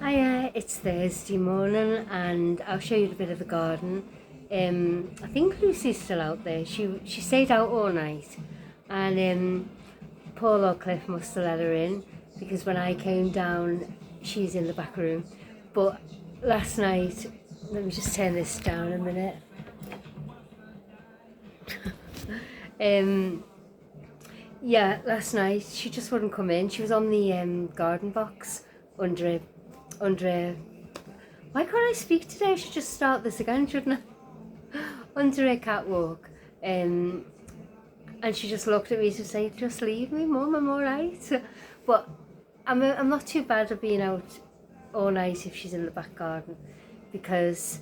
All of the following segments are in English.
Hiya, it's Thursday morning and I'll show you a bit of the garden. I think Lucy's still out there. She stayed out all night and Paul or Cliff must have let her in because when I came down she's in the back room. But last night, let me just turn this down a minute. Yeah, last night she just wouldn't come in. She was on the garden box under a why can't I speak today? I should just start this again, shouldn't I? Under a catwalk. And she just looked at me to say, just leave me, Mum, I'm alright. But I'm not too bad at being out all night if she's in the back garden because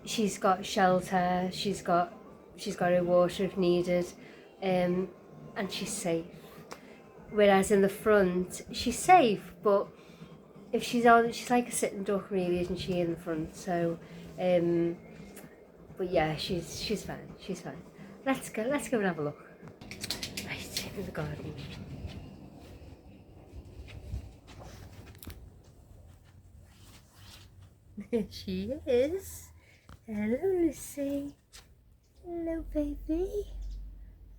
she's got shelter, she's got her water if needed, and she's safe. Whereas in the front, she's safe, but if she's like a sitting duck, really, isn't she, in the front? So, but yeah, she's fine. She's fine. Let's go and have a look. Right, in the garden. There she is. Hello, Lucy. Hello, baby.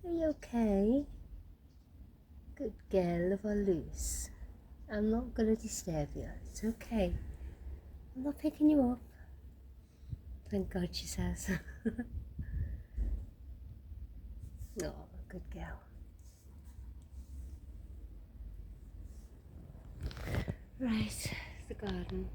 Are you okay? Good girl, love her loose. I'm not gonna disturb you. It's okay. I'm not picking you up. Thank God, she says. Oh, good girl. Right, the garden.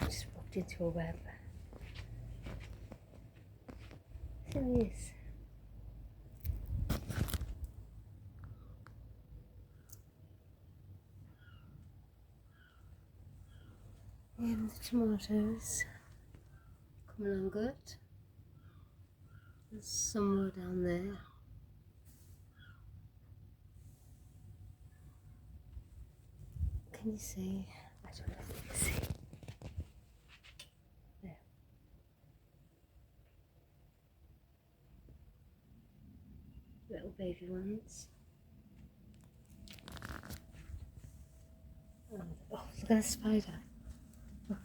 I just walked into a web. There he is. And the tomatoes coming along good. There's some more down there. Can you see? I don't know if you can see. There. Little baby ones. Oh, look at the spider. Look.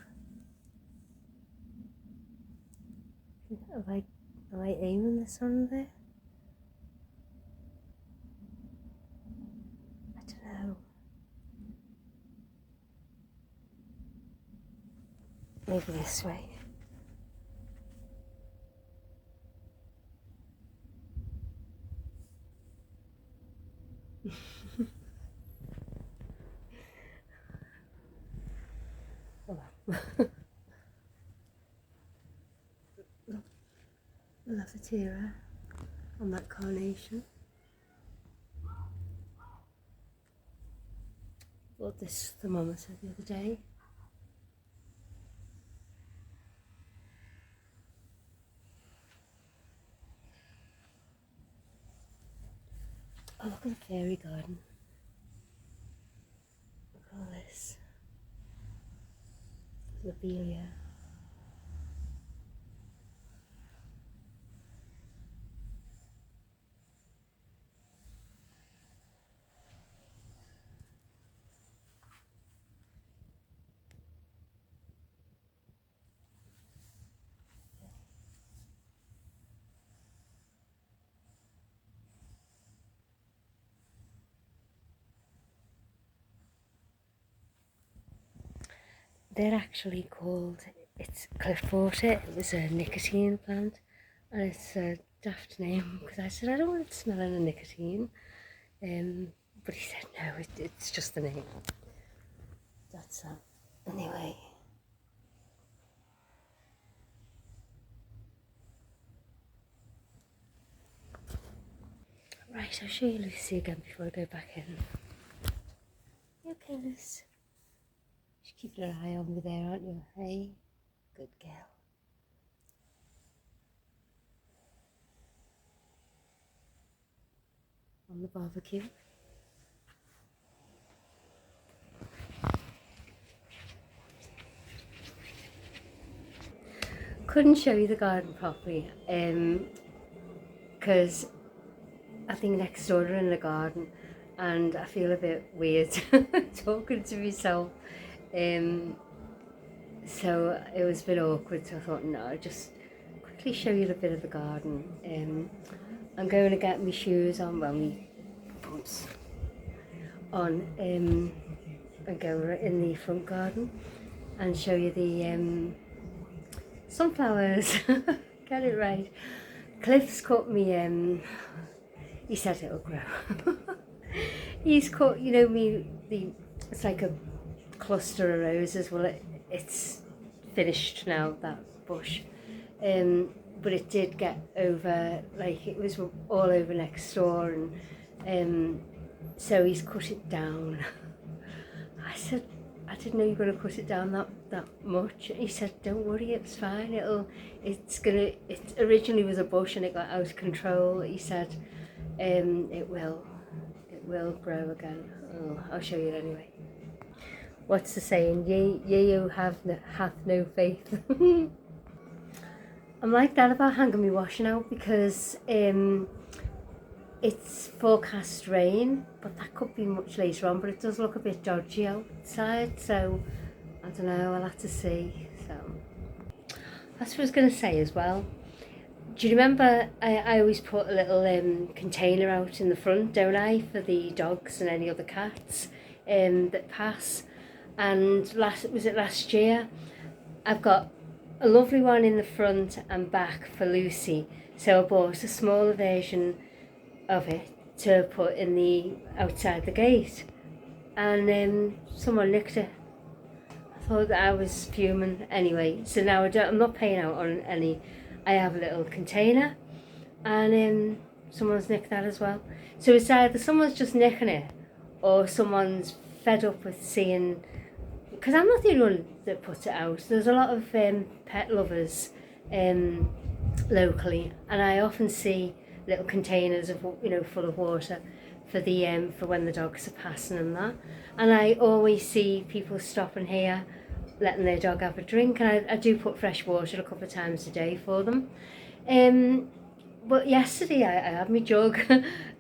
Am I aiming this one there? I don't know. Maybe this way. Oh well. Love the tiara on that carnation. Bought this thermometer the other day. Oh, look at the fairy garden. Look at all this. Lobelia. They're actually called, it's Cliff bought it, it was a nicotine plant, and it's a daft name because I said I don't want it smelling of nicotine, but he said no, it's just the name. That's that. Anyway. Right, I'll show you Lucy again before I go back in. You okay, Lucy? Just keeping an eye on me there, aren't you? Hey? Good girl. On the barbecue. couldn't show you the garden properly because I think next door are in the garden and I feel a bit weird talking to myself. So it was a bit awkward, so I thought, no, I'll just quickly show you a bit of the garden. I'm going to get my shoes on, well, my boots on, and go in the front garden and show you the sunflowers. Get it right. Cliff's cut me, he said it'll grow. He's cut, you know, it's like a cluster of roses. Well, it's finished now, that bush. But it did get over, like it was all over next door, and so he's cut it down. I said, I didn't know you were going to cut it down that much. And he said, don't worry, it's fine. It originally was a bush and it got out of control. He said, it will grow again. Oh, I'll show you anyway. What's the saying? Ye who hath no faith. I'm like that about hanging my washing out because it's forecast rain, but that could be much later on, but it does look a bit dodgy outside, so I don't know, I'll have to see. So that's what I was going to say as well. Do you remember I always put a little container out in the front, don't I, for the dogs and any other cats that pass? And last year? I've got a lovely one in the front and back for Lucy, so I bought a smaller version of it to put in the outside the gate, and someone nicked it. I thought that I was fuming anyway, so now I'm not paying out on any. I have a little container and someone's nicked that as well, so it's either someone's just nicking it or someone's fed up with seeing, because I'm not the only one that puts it out. There's a lot of pet lovers locally, and I often see little containers of, you know, full of water for the for when the dogs are passing and that. And I always see people stopping here, letting their dog have a drink, and I do put fresh water a couple of times a day for them. But yesterday I had my jug.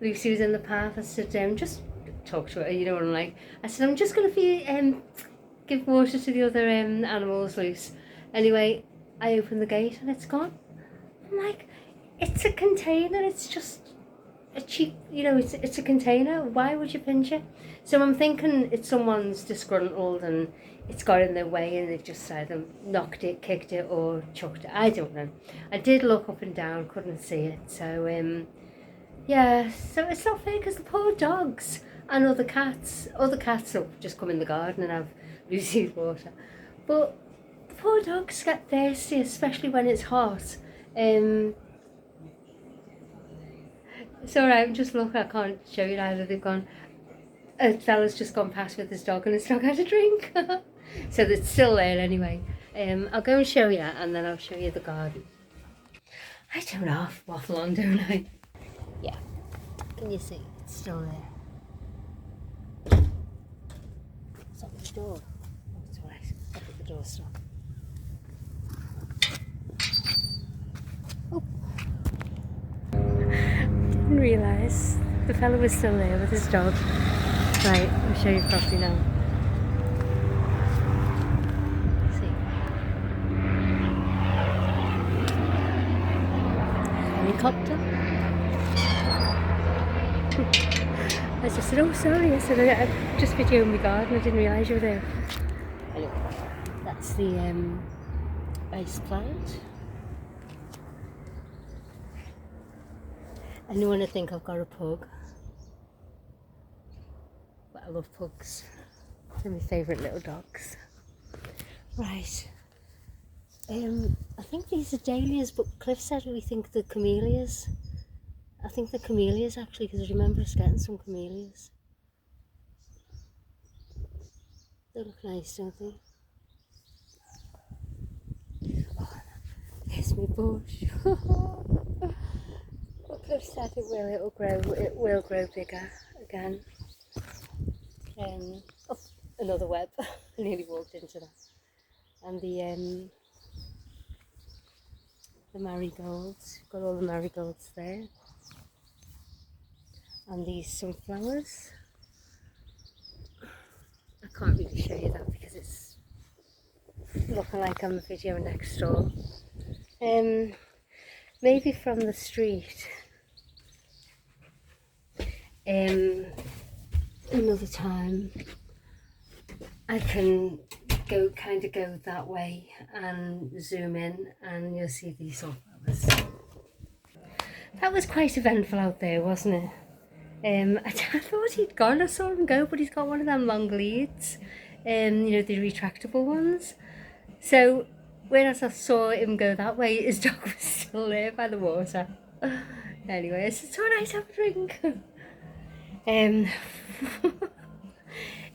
Lucy was in the path. I said, just talk to her, you know what I'm like. I said, I'm just going to give water to the other animals, Luce. Anyway, I opened the gate and it's gone. I'm like, it's a container, it's just a cheap, you know, it's a container, why would you pinch it? So I'm thinking it's someone's disgruntled and it's got in their way and they've just either knocked it, kicked it or chucked it, I don't know. I did look up and down, couldn't see it, so yeah, so it's not fair because the poor dogs and other cats will just come in the garden and have Lucy's water, but the poor dogs get thirsty, especially when it's hot. It's alright, I'm just looking, I can't show you either. They've gone, a fella's just gone past with his dog and his dog had a drink. So it's still there anyway. I'll go and show you and then I'll show you the garden. I don't know, waffle on, don't I? Yeah, can you see? It's still there. It's on the door. Oh, it's alright, I'll put the door stop. Oh. Didn't realise the fella was still there with his dog. Right, I'll show you properly now. See. Helicopter. I just said, oh sorry, I said I just videoed my garden, I didn't realise you were there. Anyway, that's the ice plant. Anyone would think I've got a pug, but I love pugs. They're my favourite little dogs. Right, I think these are dahlias, but Cliff said we think they're camellias. I think they're camellias actually, because I remember us getting some camellias. They look nice, don't they? Oh, there's my bush. But Cliff said it will grow bigger again. Oh, another web. I nearly walked into that. And the the marigolds. Got all the marigolds there. And these sunflowers. I can't really show you that because it's looking like I'm a video next door. Maybe from the street. Another time I can go that way and zoom in and you'll see these sunflowers. That was quite eventful out there, wasn't it? I thought he'd gone. I saw him go, but he's got one of them long leads, you know, the retractable ones. So when I saw him go that way, his dog was still there by the water. Anyway, I said, it's all right, have a drink.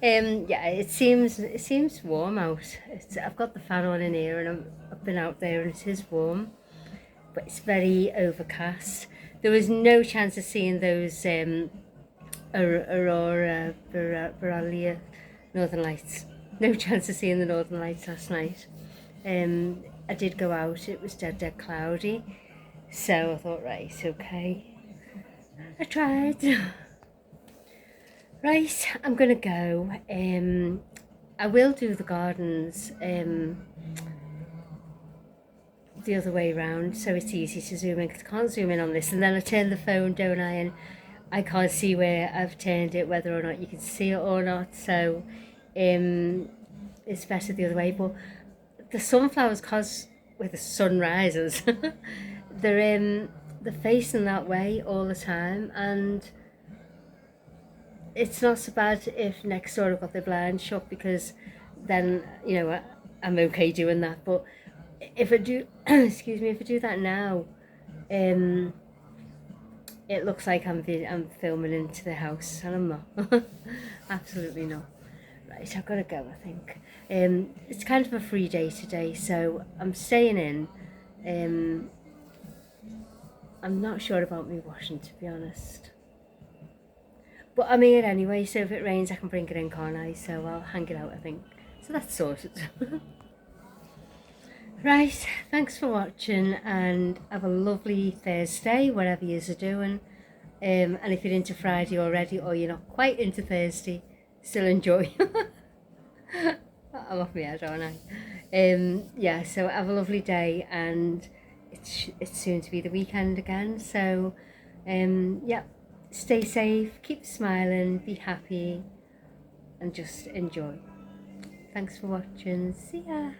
Yeah, it seems warm out. I've got the fan on in here, and I've been out there, and it is warm, but it's very overcast. There was no chance of seeing those aurora borealis, northern lights. No chance of seeing the northern lights last night. I did go out. It was dead cloudy, so I thought, right, okay. I tried. Right, I'm gonna go. I will do the gardens the other way around, so it's easy to zoom in, because I can't zoom in on this, and then I turn the phone, don't I, and I can't see where I've turned it, whether or not you can see it or not, so it's better the other way. But the sunflowers, cause where the sun rises, they're facing that way all the time, and it's not so bad if next door I've got the blinds shut, because then, you know, I'm okay doing that. But if I do, excuse me, if I do that now, it looks like I'm filming into the house, and I'm not. Absolutely not. Right, I've got to go, I think. It's kind of a free day today, so I'm staying in. I'm not sure about me washing, to be honest. But I'm here anyway, so if it rains I can bring it in, can't I? So I'll hang it out, I think. So that's sorted. Right, thanks for watching, and have a lovely Thursday, whatever you're doing. And if you're into Friday already, or you're not quite into Thursday, still enjoy. I'm off my head, aren't I? Yeah, so have a lovely day, and it's soon to be the weekend again. So, yeah, stay safe, keep smiling, be happy, and just enjoy. Thanks for watching. See ya.